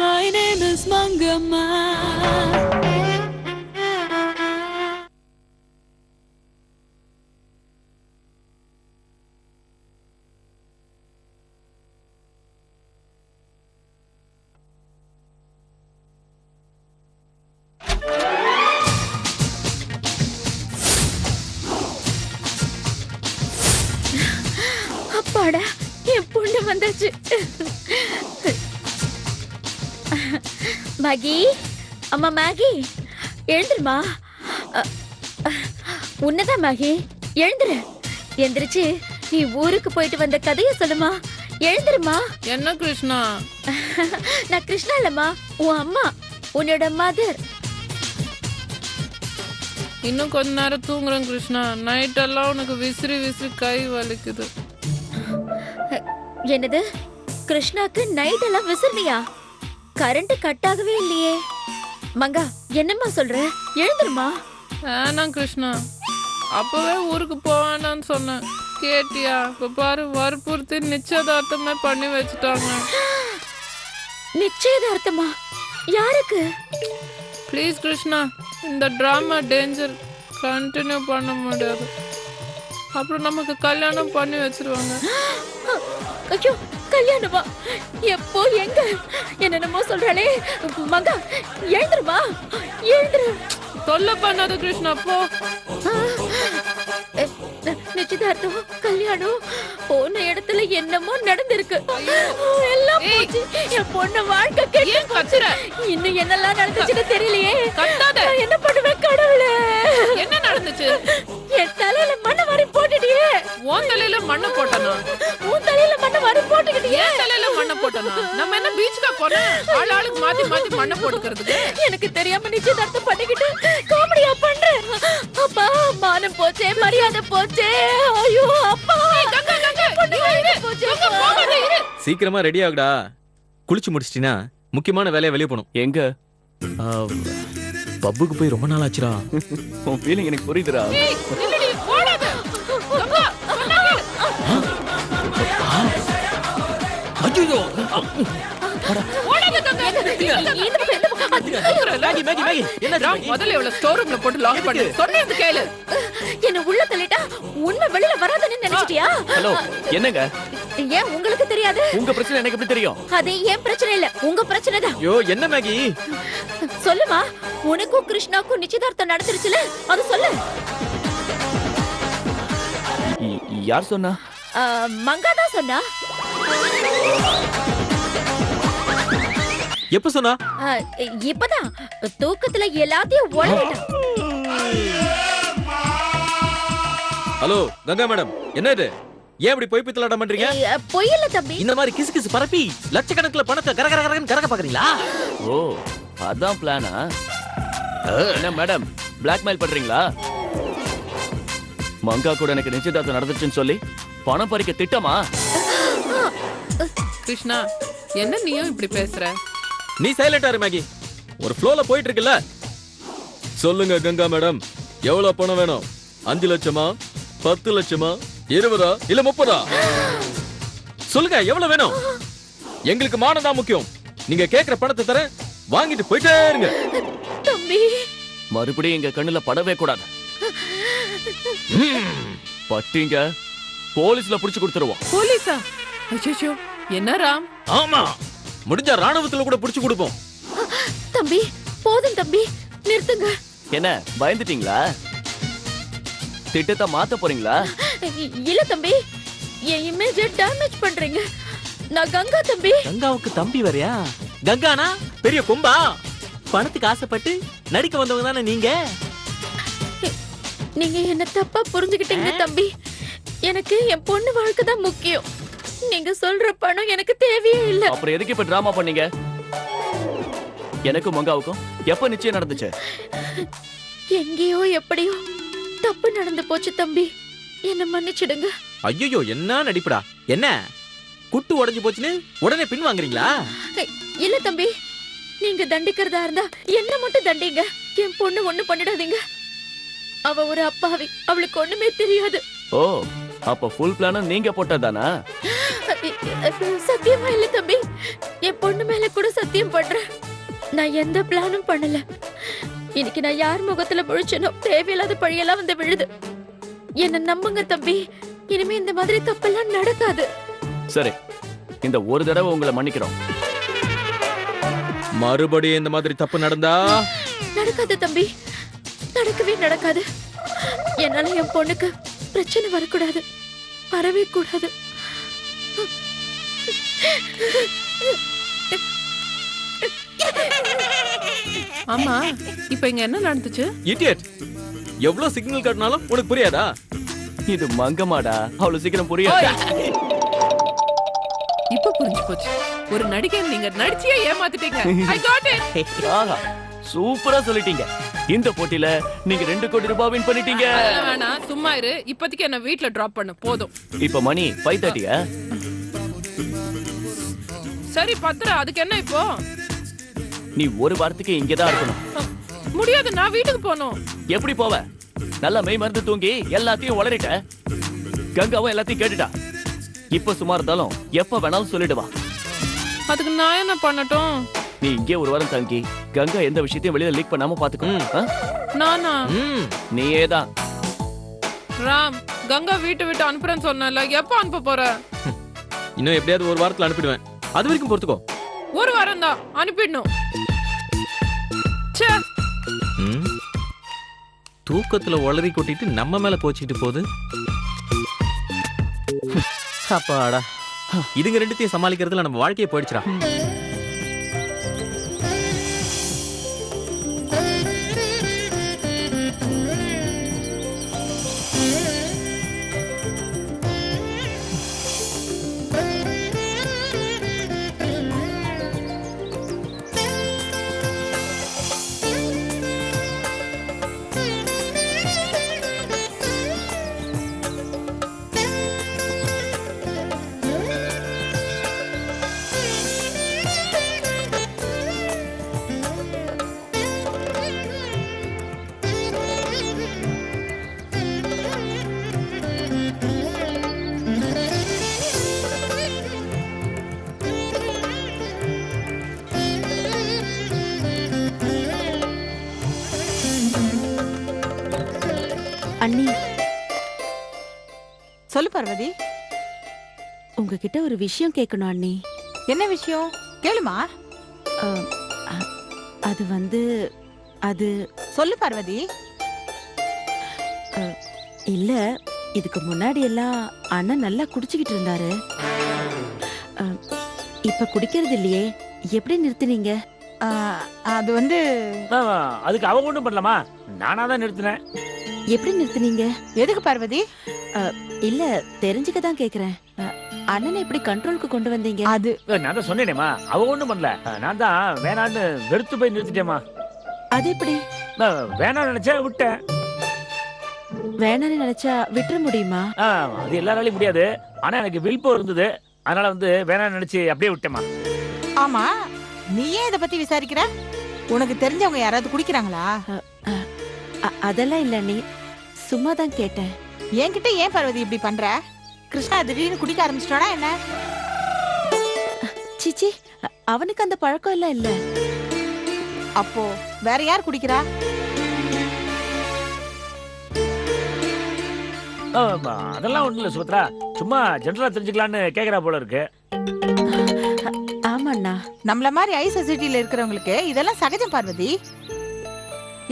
My name is Mangama. அப்பாடா, என் பொண்ணு வந்தாச்சு. மேகி, அம்மா மேகி, எழுந்துருமா. உன்னதான் மேகி, எழுந்துரு. எந்திரிச்சு நீ ஊருக்கு போயிட்டு வந்த கதைய சொல்லுமா. எழுந்துருமா. என்ன கிருஷ்ணா? நான் கிருஷ்ணா இல்லம்மா, உன் அம்மா, உன்னோட மதர். இன்னும் கொஞ்ச நேரம் தூங்குறேன் கிருஷ்ணா. நைட் எல்லாம் உனக்கு விசிறி விசிறி கை வலிக்குது. என்னது? கிருஷ்ணாக்கு நைட் எல்லாம் விசிறியா? கரண்ட் கட் ஆகவே இல்லையே. மங்கா, என்னம்மா சொல்ற? எழுந்துருமா. வேணாம் கிருஷ்ணா, அப்பவே ஊருக்கு போவேனான்னு சொன்னேன். கேட்டியா? இப்ப பாரு, வற்புறுத்தி நிச்சயதார்த்தமே பண்ணி வச்சுட்டாங்க. நிச்சயதார்த்தமா? யாருக்கு? ப்ளீஸ் கிருஷ்ணா, இந்த டிராமா டேஞ்சர். கண்டினியூ பண்ண முடியாது. அப்புறம் நமக்கு கல்யாணம் பண்ணி வச்சிருவாங்க. ஐயோ, கல்யாணமா? எப்போ, எங்க? என்னென்னமோ சொல்றாளே. மங்கா, எழுந்துருமா, எழுந்துரு. தொல்லை பண்ணாத கிருஷ்ணா, போ. நிச்சயதார்த்தம், கல்யாணம், போன இடத்துல என்னமோ நடந்திருக்கு. எல்லாம் போச்சு. என் பொண்ணு வாழ்க்கை கெட்டு போச்சு. இன்னும் என்னெல்லாம் நடந்துச்சுன்னு தெரியலையே. கட்டாத. என்ன பண்ணுவேன் கடவுளே? என்ன நடந்துச்சு? என் தலையில மண்ணை வாரி போட்டுட்டியே. உன் தலையில மண்ணை போட்டனா? உன் தலையில மண்ணை வாரி போட்டுக்கிட்டியே. என் தலையில மண்ணை போட்டனா? நம்ம என்ன பீச்சுக்கா போனோம்? ஆளுக்கு மாத்தி மாத்தி மண்ணை போட்டுக்கிறதுக்கு? எனக்கு தெரியாம நிச்சயதார்த்தம் பண்ணிக்கிட்டு காமெடியா பண்ற. அப்பா, மானம் போச்சே, மரியாதை போச்சே. ஐயோ அப்பா. சீக்கிரமா ரெடி ஆகுடா. குளிச்சு முடிச்சிட்டினா முக்கியமான வேலையை வெளியே போகணும். எங்க? பப்புக்கு போய் ரொம்ப நாள் ஆச்சுடா. உன் ஃபீலிங் எனக்கு புரியுதுடா. ஐயோ, முதல்ல இவ்வளவு ஸ்டோர் ரூம்ல போட்டு லாக் பண்ணு. சொன்னது கேளு. என்ன உள்ள தள்ளிட்டா உண்மை வெளியில வராதுன்னு நினைச்சிட்டியா? ஹலோ, என்னங்க? ஏன் உங்களுக்கு தெரியாது? உங்க பிரச்சனை எனக்கு எப்படி தெரியும்? அது ஏன் பிரச்சனை இல்ல, உங்க பிரச்சனை தான். ஐயோ, என்ன மேகி? சொல்லுமா, உனக்கும் கிருஷ்ணாக்கும் நிச்சயதார்த்தம் நடந்துருச்சுல, அது சொல்லு. யார் சொன்னா? மங்கா தான் சொன்னா. எப்ப சொன்னா? இப்பதான் தூக்கத்துல எல்லாத்தையும் உளறிட்டான். ஹலோ கங்கா மேடம், என்ன இது? ஏன் இப்படி பொய் பித்தலாட்டம் பண்றீங்க? பொய் இல்ல தம்பி. இந்த மாதிரி கிசு கிசு பரப்பி லட்சக்கணக்குல பணத்தை கரகரகரன்னு கறக்க பாக்குறீங்களா? ஓ, அதான் பிளானா? என்ன மேடம், பிளாக்மெயில் பண்றீங்களா? மங்கா கூட எனக்கு நிச்சயதார்த்தம் நடந்துச்சுன்னு சொல்லி பணம் பறிக்க திட்டமா? கிருஷ்ணா, என்ன நீயும் இப்படி பேசுற? நீ சைலண்டா இரு மேகி. ஒரு ஃப்ளோல போயிட்டு இருக்குல்ல. சொல்லுங்க கங்கா மேடம், எவ்வளவு பணம் வேணும்? 5 லட்சமா, 10 லட்சமா, 20 இல்ல 30? சொல்லுங்க, எவ்வளவு வேணும்? எங்களுக்கு மானம் தான் முக்கியம். நீங்க கேக்குற பணத்தை தர, வாங்கிட்டு போயிட்டே இருங்க. தம்பி, மறுபடியும் எங்க கண்ணுல படவே கூடாது. பட்டிங்க போலீஸ்ல புடிச்சு கொடுத்துருவோம். போலீஸா? ஐயோ, என்ன ராம்? ஆமா, முடிஞ்ச ராணுவத்துல கூட புடிச்சு கொடுப்போம். தம்பி, போதும் தம்பி, நிறுத்துங்க. என்ன பயந்துட்டீங்களா? திட்டத்தை மாத்த போறீங்களா? இல்ல தம்பி, என் இமேஜ் டேமேஜ் பண்றீங்க. நான் கங்கா தம்பி. கங்காவுக்கு தம்பி வரையா? கங்கானா பெரிய கொம்பா? பணத்துக்கு ஆசைப்பட்டு நடிக்க வந்தவங்க தானே நீங்க. நீங்க என்ன தப்பா புரிஞ்சுக்கிட்டீங்க தம்பி. எனக்கு என் பொண்ணு வாழ்க்கை தான் முக்கியம். நீங்க சொல்ற பணம் எனக்கு தேவையே இல்ல. அப்புறம் எதுக்கு இப்ப டிராமா பண்ணீங்க? எனக்கும் மங்காவுக்கும் எப்ப நிச்சயம் நடந்துச்சு? எங்கேயோ எப்படியோ தப்பு நடந்து போச்சு தம்பி. என்ன மன்னிச்சிடுங்க. ஐயோ, என்ன நடிப்புடா. என்ன குட்டு உடைஞ்சு போச்சுன்னு உடனே பின் வாங்குறீங்களா? இல்ல தம்பி, நீங்க தண்டிக்கிறதா இருந்தா என்ன மட்டும் தண்டிங்க. என் பொண்ணு ஒண்ணு பண்ணிடாதீங்க. அவ ஒரு அப்பாவி, அவளுக்கு ஒண்ணுமே தெரியாது. ஓ, அப்ப ஃபுல் பிளானும் நீங்க போட்டதானா? சத்தியமா இல்ல தம்பி, என் பொண்ணு மேல கூட சத்தியம் பண்றேன். நான் எந்த பிளானும் பண்ணல. இன்னைக்கு நான் யார் முகத்துல முழிச்சனோ தேவையில்லாத பழியெல்லாம் வந்து விழுது. என்ன நம்புங்க தம்பி, இனிமே இந்த மாதிரி தப்பெல்லாம் நடக்காது. சரி, இந்த ஒரு தடவை உங்களை மன்னிக்கிறோம். மறுபடியும் இந்த மாதிரி தப்பு நடந்தா நடக்காது தம்பி, நடக்கவே நடக்காது. என்னால என் பொண்ணுக்கு பிரச்சனை வரக்கூடாது, வரவே கூடாது. ஆமா, இப்ப இங்க என்ன நடந்துச்சு? இடியட், எவ்வளவு சிக்னல் காட்டினாலும் உனக்கு புரியாதா? இது மங்கமாடா, அவ்வளவு சீக்கிரம் புரியாது. இப்ப புரிஞ்சு போச்சு. ஒரு நடிகை நீங்க நடிச்சியே ஏமாத்திட்டீங்க. I got it. ஆஹா, சூப்பரா சொல்லிட்டீங்க. இந்த போட்டியில நீங்க 2 கோடி ரூபாய் வின் பண்ணிட்டீங்க. அதெல்லாம் வேணாம், சும்மா இரு. இப்போதைக்கு என்ன வீட்ல டிராப் பண்ணு போதும். இப்ப மணி 5:30. சரி பத்திர, அதுக்கு என்ன இப்போ? நீ ஒரு வாரத்துக்கு இங்கதான் இருக்கணும். முடியாது, நான் வீட்டுக்கு போகணும். எப்படி போவ? நல்லா மெய் மருந்து தூங்கி எல்லாத்தையும் உளறிட்ட. கங்காவும் எல்லாத்தையும் கேட்டுட்டா. இப்ப சும்மா இருந்தாலும் எப்ப வேணாலும் சொல்லிடுவா. அதுக்கு நான் என்ன பண்ணட்டும்? நீ இங்கே ஒரு வாரம் தங்கி கங்கா எந்த விஷயத்தையும் வெளியில லீக் பண்ணாம பாத்துக்கோ. நானா? நீயே தான். ராம், கங்கா வீட்டை விட்டு அனுப்புறேன்னு சொன்னல, எப்ப அனுப்ப போற? இன்னும் எப்படியாவது ஒரு வாரத்துல அனுப்பிடுவேன். அது வரைக்கும் பொறுத்துக்கோ. ஒரு வாரம் தான் அனுப்பிடணும். ச்சே, தூக்கத்துல ஒளறி கொட்டிட்டு நம்ம மேல கோச்சிட்டு போகுது. அப்பாடா, இதுங்க ரெண்டுத்தையும் சமாளிக்கிறதுல நம்ம வாழ்க்கையை போயிடுச்சுடா. அண்ணி, சொல்லு பார்வதி. உங்ககிட்ட ஒரு விஷயம் கேட்கணும் அண்ணி. என்ன விஷயம்? கேளுமா. அது வந்து அது சொல்லு பார்வதி. இல்ல, இதுக்கு முன்னாடி எல்லாம் அண்ணன் நல்லா குடிச்சுக்கிட்டு இருந்தாரு. இப்ப குடிக்கிறது இல்லையே, எப்படி நிறுத்துனீங்க? அது வந்து அதுக்கு அவங்க ஒண்ணும் பண்ணலாமா? நானா தான் நிறுத்தினேன். எப்படி நிறுத்துனீங்க? எதுக்கு பார்வதி? இல்ல, தெரிஞ்சுக்க தான் கேக்குறேன். அண்ணனை எப்படி கண்ட்ரோலுக்கு கொண்டு வந்தீங்க? அது நான் தான் சொன்னேனேமா, அவங்க ஒண்ணும் பண்ணல. நான் தான் வேணான்னு வெறுத்து போய் நிறுத்திட்டேமா. அது எப்படி? வேணாம்னு நினைச்சேன், விட்டேன். வேணான்னு நினைச்சா விட்டுற முடியுமா? அது எல்லாராலையும் முடியாது. ஆனா எனக்கு வில்போ இருந்தது, அதனால வந்து வேணாம்னு நினைச்சு அப்படியே விட்டேமா. ஆமா, நீ ஏன் இத பத்தி விசாரிக்கிற? உனக்கு தெரிஞ்சவங்க யாராவது குடிக்கிறாங்களா? அதெல்லாம் இல்ல அண்ணி, சும்மா தான் கேட்டேன். என்கிட்ட ஏன் பார்வதி இப்படி பண்ற? கிருஷ்ணா திடீர்னு குடிக்க ஆரம்பிச்சிட்டானா என்ன? சிச்சி, அவனுக்கு அந்த பழக்கம் எல்லாம் இல்ல. அப்போ வேற யார் குடிக்கிறா? அதெல்லாம் ஒண்ணும் இல்ல சுபத்ரா, சும்மா ஜெனரலா தெரிஞ்சுக்கலான்னு கேக்குறா போல இருக்கு. ஆமாண்ணா, நம்மள மாதிரி ஐ சொசைட்டில இருக்கிறவங்களுக்கு இதெல்லாம் சகஜம் பார்வதி.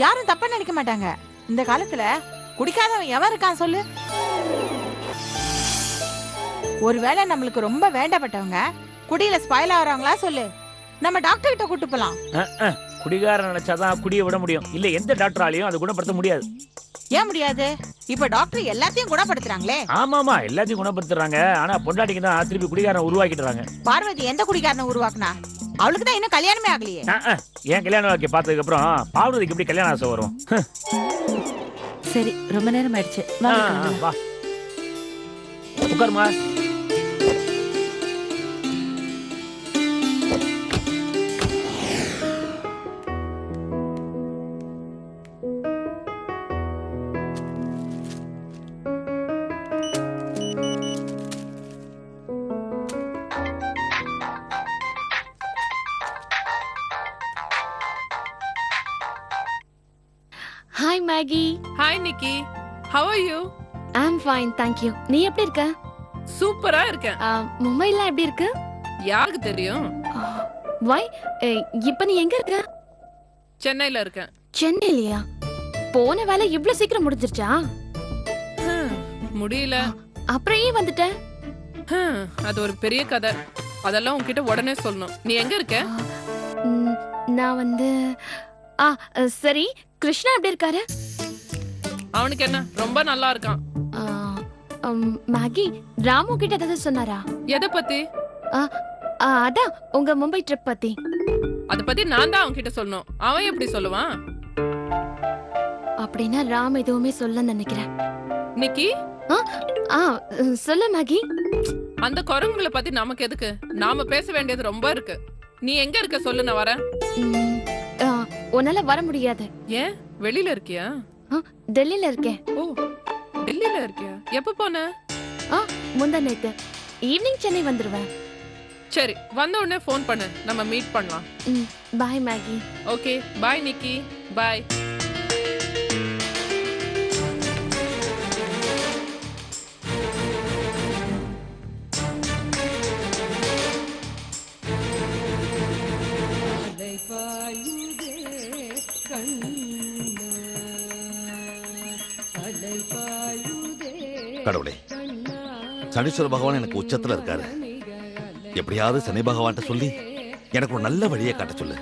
யாரும் தப்பா நினைக்க மாட்டாங்க. இந்த காலத்துல குடிக்காதவன் எவன் இருக்கான் சொல்லு? ஒருவேளை நம்மளுக்கு ரொம்ப வேண்டப்பட்டவங்க குடியில ஸ்பாயில் ஆகுறாங்களா சொல்லு, நம்ம டாக்டர் கிட்ட கூட்டு போலாம். குடிகாரன் நினைச்சாதான் குடிய விட முடியும், இல்ல எந்த டாக்டராலையும் அதை குணப்படுத்த முடியாது. ஏன் முடியாது? இப்ப டாக்டர் எல்லாத்தையும் குணப்படுத்துறாங்களே. ஆமாமா, எல்லாத்தையும் குணப்படுத்துறாங்க. ஆனா பொண்டாட்டிக்கு தான் திருப்பி குடிகாரன் உருவாக்கிடுறாங்க. பார்வதி எந்த குடிகாரனை உருவாக்குனா? அவளுக்கு தான் இன்னும் கல்யாணமே ஆகலையே. ஏன் கல்யாணம் வாழ்க்கை பார்த்ததுக்கு அப்புறம் பார்வதிக்கு எப்படி கல்யாணம் ஆசை வரும்? சரி, ரொம்ப நேரம் ஆயிடுச்சு. வா உட்காருமா. Hi Maggie. Hi Nikki, how are you? I am fine, thank you. நீ எப்படி இருக்க? சூப்பரா இருக்கேன். மும்பைல எப்படி இருக்கு? யாருக்கு தெரியும்? வை, இப்ப நீ எங்க இருக்க? சென்னையில இருக்கேன். சென்னையிலயா? போன வேலை இவ்ளோ சீக்கிரம் முடிஞ்சிருச்சா? முடியல. அப்புறம் ஏன் வந்துட்ட? அது ஒரு பெரிய கதை. அதெல்லாம் உன்கிட்ட உடனே சொல்லணும். நீ எங்க இருக்க? நான் வந்து சரி, கிருஷ்ணா எப்படி இருக்காரு? அவனுக்கு என்ன, ரொம்ப நல்லா இருக்கான். மேகி, ராமு கிட்ட ஏதாவது சொன்னாரா? எதை பத்தி? அதான் உங்க மும்பை ட்ரிப் பத்தி. அத பத்தி நான் தான் அவன்கிட்ட சொல்லணும். அவன் எப்படி சொல்லுவான்? அப்படின்னா ராம் எதுவுமே சொல்ல நினைக்கிறேன். நிக்கி, சொல்லு மேகி. அந்த குரங்குகளை பத்தி நமக்கு எதுக்கு? நாம பேச வேண்டியது ரொம்ப இருக்கு. நீ எங்க இருக்க சொல்லு, நான் வரேன். உன்னால வர முடியாது. ஏன், வெளியில இருக்கியா? டெல்லியில இருக்கேன். ஓ, டெல்லியில இருக்கியா? எப்ப போன? முந்தா நேத்து ஈவினிங் சென்னை வந்துருவேன். சரி, வந்த உடனே ஃபோன் பண்ணு, நம்ம மீட் பண்ணலாம். பாய் மேகி. ஓகே, பாய் நிக்கி, பாய். கடவுளே, சனீஸ்வர பகவான் எனக்கு உச்சத்துல இருக்காரு. எப்படியாவது சனி பகவான்கிட்ட சொல்லி எனக்கு ஒரு நல்ல வழியை காட்ட சொல்லு.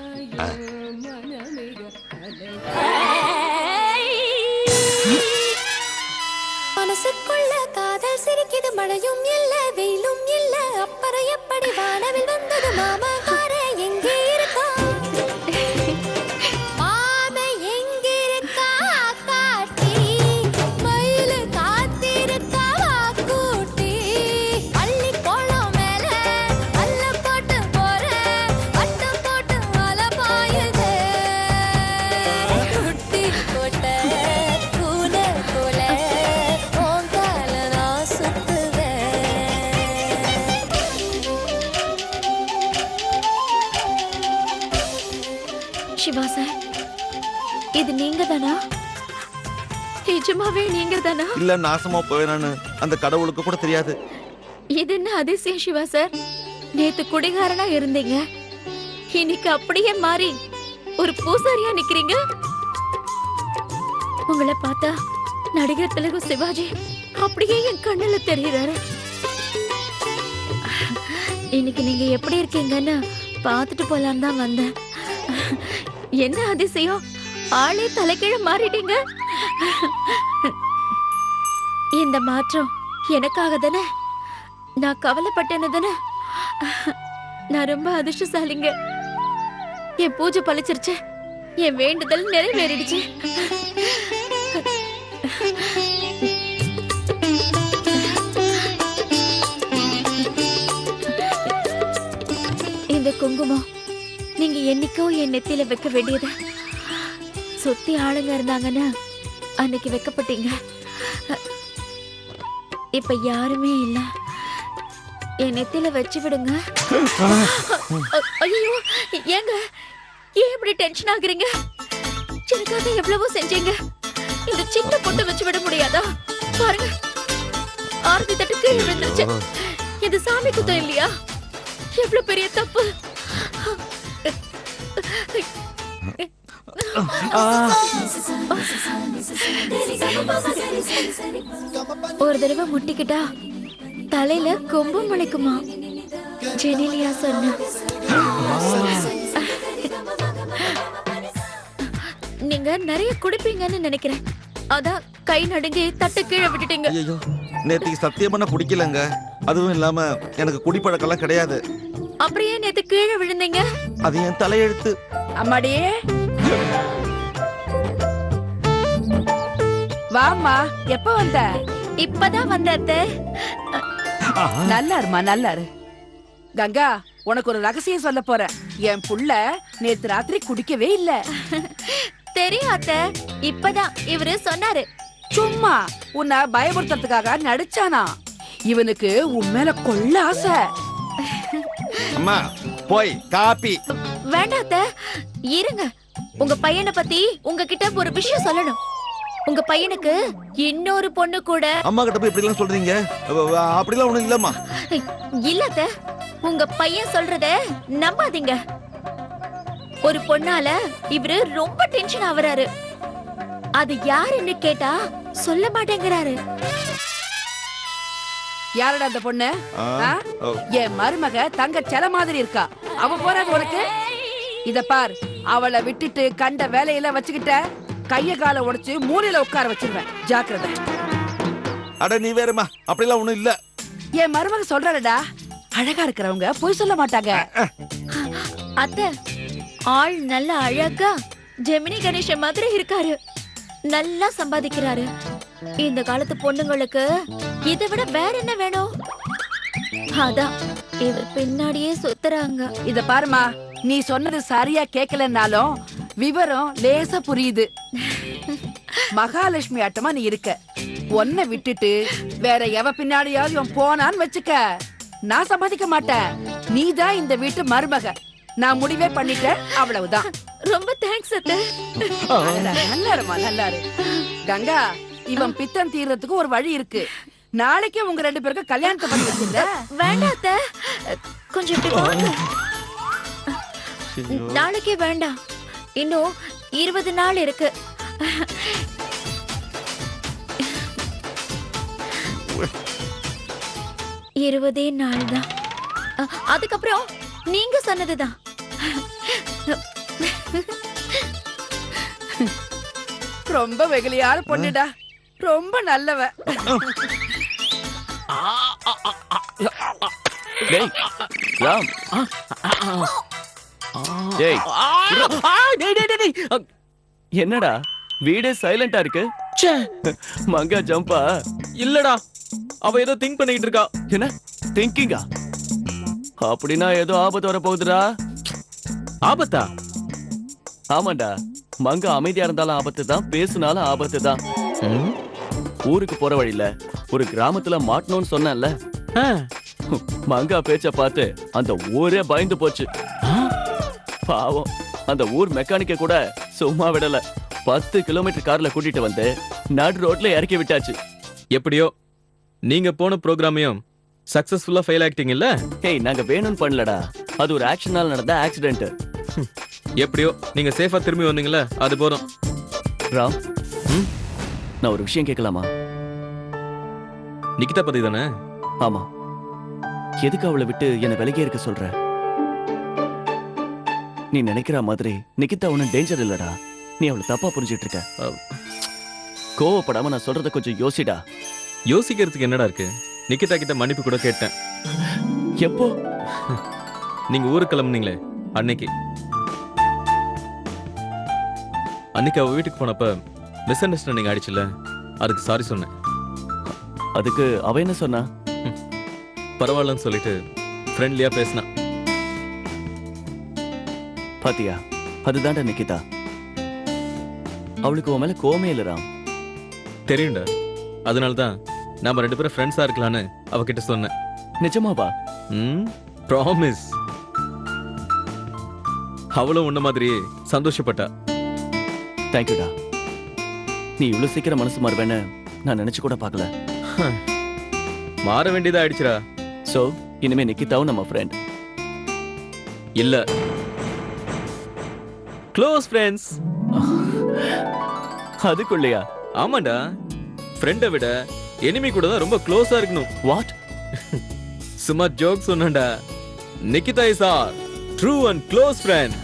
மனசுக்குள்ள காதல் சிரிக்குது, மழையும் இல்ல வெயிலும் இல்ல, அப்புறம் எப்படி வானவில் வந்தது மாமா காரே எங்கே இருக்கா? மாமா எங்க இருக்கா காட்டி, மயில காத்திருக்கா கூட்டி, பள்ளி கோலம் மேல அல்ல போட்டு போற, வட்டம் போட்டு அல பாயுது, குட்டி போட்ட கூல போல ஓங்கால நான் சுத்துவேன். சிவா சார், இது நீங்க தானா? நிஜமாவே நீங்க தானா? இல்ல நாசமா போவேனான்னு அந்த கடவுளுக்கு கூட தெரியாது. இது என்ன அதிசயம் சிவா சார்? நேத்து குடிகாரனா இருந்தீங்க, இன்னைக்கு அப்படியே மாறி ஒரு பூசாரியா நிக்கிறீங்க. உங்களை பார்த்தா நடிகர் திலகு சிவாஜி அப்படியே என் கண்ணுல தெரியுறாரு. இன்னைக்கு நீங்க எப்படி இருக்கீங்கன்னு பார்த்துட்டு போலான்னு தான் வந்தேன். என்ன அதிசயம், ஆளே தலைகீழ மாறிட்டீங்க. இந்த மாற்றம் எனக்காக தானே? நான் கவலைப்பட்டேன்னு தானே? நான் ரொம்ப அதிர்ஷ்டசாலிங்க. என் பூஜை பழிச்சிருச்சு, என் வேண்டுதல் நிறைவேறிடுச்சு. இந்த குங்குமம் நீங்க என்னைக்கோ என் நெத்தியில வைக்க வேண்டியது. சுத்தி ஆளுங்க இருந்தாங்கன்னா அன்னைக்கு வைக்கப்பட்டீங்க. இப்ப யாருமே இல்ல, என் நெத்தியில வச்சு விடுங்க. ஐயோ, ஏங்க ஏன் இப்படி டென்ஷன் ஆகுறீங்க? எனக்காக எவ்வளவோ செஞ்சீங்க, இந்த சின்ன பொட்டு வச்சு விட முடியாதா? பாருங்க, ஆரத்தி தட்டு கீழே விழுந்துருச்சு. இது சாமி குத்தம் இல்லையா? எவ்வளவு பெரிய தப்பு. ஒரு தடவை முட்டிக்கிட்டா தலையில கொம்பு முளைக்குமா? ஜெனிலியா சொன்ன. நீங்க நிறைய குடிப்பீங்கன்னு நினைக்கிறேன், அதான் கை நடுங்கி தட்டு கீழே விட்டுட்டீங்க. ஐயோ, நேத்திக்கு சத்தியம் பண்ண குடிக்கலங்க. அதுவும் இல்லாம எனக்கு குடிப்பழக்கெல்லாம் கிடையாது. அப்படியே நேத்து கீழே விழுந்தீங்க. அது என் தலையெழுத்து. அம்மாடியே, வாம்மா. எப்ப வந்த? இப்பதான் வந்த அத்தை. நல்லா இருமா, நல்லா இரு. கங்கா, உனக்கு ஒரு ரகசியம் சொல்ல போறேன். என் புள்ள நேத்து ராத்திரி குடிக்கவே இல்ல. தெரியும் அத்தை, இப்பதான் இவரு சொன்னாரு. சும்மா உன்னை பயமுறுத்துறதுக்காக நடிச்சானா? இவனுக்கு உன் மேல கொள்ள ஆசை. அம்மா போய் காப்பி. வேண்டாம் அத்தை, இருங்க. உங்க பையனை பத்தி உங்ககிட்ட ஒரு விஷயம் சொல்லணும். உங்க பையனுக்கு இன்னொரு பொண்ணு கூட. அம்மா கிட்ட போய் இப்படி எல்லாம் சொல்றீங்க? அப்படிலாம் ஒண்ணும் இல்லம்மா. இல்ல அத்தை, உங்க பையன் சொல்றத நம்பாதீங்க. ஒரு பொண்ணால இவரு ரொம்ப டென்ஷன் ஆவறாரு. அது யாருன்னு கேட்டா சொல்ல மாட்டேங்கிறாரு. யாரடா அந்த பொண்ணு? என் மருமக தங்க செல மாதிரி இருக்கா. அவ போறாது உனக்கு. இத பார், அவளை விட்டுட்டு கண்ட வேலையெல்லாம் வச்சுக்கிட்ட கைய கால உடைச்சு மூலையில உட்கார வச்சிருவேன். ஜாக்கிரதை. அட நீ வேறம்மா, அப்படிலாம் ஒண்ணும் இல்ல. என் மருமக சொல்றாடா, அழகா இருக்கிறவங்க பொய் சொல்ல மாட்டாங்க. அத்தை, ஆள் நல்ல அழகா ஜெமினி கணேசன் மாதிரி இருக்காரு. நல்லா சம்பாதிக்கிறாரு. இந்த காலத்து பொண்ணுங்களுக்கு இதை விட வேற என்ன வேணும்? அதான் இவர் பின்னாடியே சுத்துறாங்க. இத பாருமா, நீ சொன்னது சரியா கேட்கலன்னாலும் விவரம் லேசா புரியுது. மகாலட்சுமி ஆட்டமா நீ இருக்க. உன்னை விட்டுட்டு வேற எவ பின்னாடியாவது இவன் போனான்னு வச்சுக்க, நான் சம்மதிக்க மாட்டேன். நீதான் இந்த வீட்டு மருமக. நான் முடிவே பண்ணிட்டேன், அவ்வளவுதான். ரொம்ப தேங்க்ஸ் அத்தை. நல்லாருமா, நல்லாரு. கங்கா, இவன் பித்தம் தீர்றதுக்கு ஒரு வழி இருக்கு. நாளைக்கே உங்க 2 பேருக்கு கல்யாணத்தை பண்ணி வச்சிருந்த. வேண்டாம் அத்தை, கொஞ்சம் இப்படி வாங்க. நாளைக்கே வேண்டாம், இன்னும் 20 நாள் இருக்கு. இருபதே நாள் தான். அதுக்கப்புறம் நீங்க சொன்னதுதான். ரொம்ப வெகுளியான பொண்ணுடா, ரொம்ப நல்லவ. டேய் ராம், டேய் என்னடா வீடே சைலண்டா இருக்கு? மங்கா ஜம்பா? இல்லடா, அவ ஏதோ திங்க் பண்ணிட்டு இருக்கா. என்ன திங்கிங்கா? அப்படின்னா ஏதோ ஆபத்து வர போகுதுடா. ஆபத்தா? ஆமாண்டா, மங்கா அமைதியா இருந்தாலும் ஆபத்து தான், பேசுனாலும் ஆபத்து தான். ஊருக்கு போற வழியில ஒரு கிராமத்துல மாட்டணும்னு சொன்னேன்ல, மங்கா பேச்ச பார்த்து அந்த ஊரே பயந்து போச்சு. பாவம், அந்த ஊர் மெக்கானிக்க கூட சும்மா விடல. 10 கிலோமீட்டர் கார்ல கூட்டிட்டு வந்து நடு ரோட்ல இறக்கி விட்டாச்சு. எப்படியோ நீங்க போன ப்ரோக்ராமையும் சக்சஸ்ஃபுல்லா ஃபெயில் ஆக்டிங் இல்ல? ஹேய், நாங்க வேணும்னு பண்ணலடா, அது ஒரு ஆக்ஷனால நடந்த ஆக்சிடென்ட். எப்படியோ நீங்க சேஃபா திரும்பி வந்தீங்கல்ல, அது போதும். ராம், நான் ஒரு விஷயம் கேட்கலாமா? நிகிதா பத்தி தானே? ஆமா. எதுக்கு அவளை விட்டு என்ன விலகி இருக்க சொல்ற? நீ நினைக்கிற மாதிரி நிகிதா ஒன்னும் டேஞ்சர் இல்லடா. நீ அவளை தப்பா புரிஞ்சிட்டு இருக்க. கோவப்படாம நான் சொல்றத கொஞ்சம் யோசிடா. யோசிக்கிறதுக்கு என்னடா இருக்கு? நிகிதா கிட்ட மன்னிப்பு கூட கேட்டேன். எப்போ? நீங்க ஊருக்கு கிளம்புனீங்களே அன்னைக்கு அவ வீட்டுக்கு போனப்ப மிஸ் அண்டர்ஸ்டாண்டிங் ஆயிடுச்சுல்ல, அதுக்கு சாரி சொன்னேன். அதுக்கு அவ என்ன சொன்னா? பரவாயில்லன்னு சொல்லிட்டு ஃப்ரெண்ட்லியா பேசினா. பாத்தியா, அதுதான்டா நிகிதா. அவளுக்கு உன் மேல கோவமே இல்ல ராம். தெரியும்டா, அதனாலதான் நாம 2 பேரும் ஃப்ரெண்ட்ஸா இருக்கலான்னு அவகிட்ட சொன்னேன். நிஜமாவா? ப்ராமிஸ். அவளும் உன்ன மாதிரியே சந்தோஷப்பட்டா. தேங்க்யூடா. நீ இவ்வளவு சீக்கிரம் மனசு மாறுவேன்னு நான் நினைச்சு கூட பார்க்கல. மாற வேண்டியதா ஆயிடுச்சுடா. சோ இனிமே நிகிதாவும் நம்ம ஃப்ரெண்ட் இல்ல, க்ளோஸ் ஃப்ரெண்ட்ஸ். அதுக்குள்ளயா? ஆமாண்டா, ஃப்ரெண்டை விட எனிமி கூட தான் ரொம்ப க்ளோஸா இருக்கணும். வாட்? சும்மா ஜோக் சொன்னேன்டா. Nikita is our true and close friend.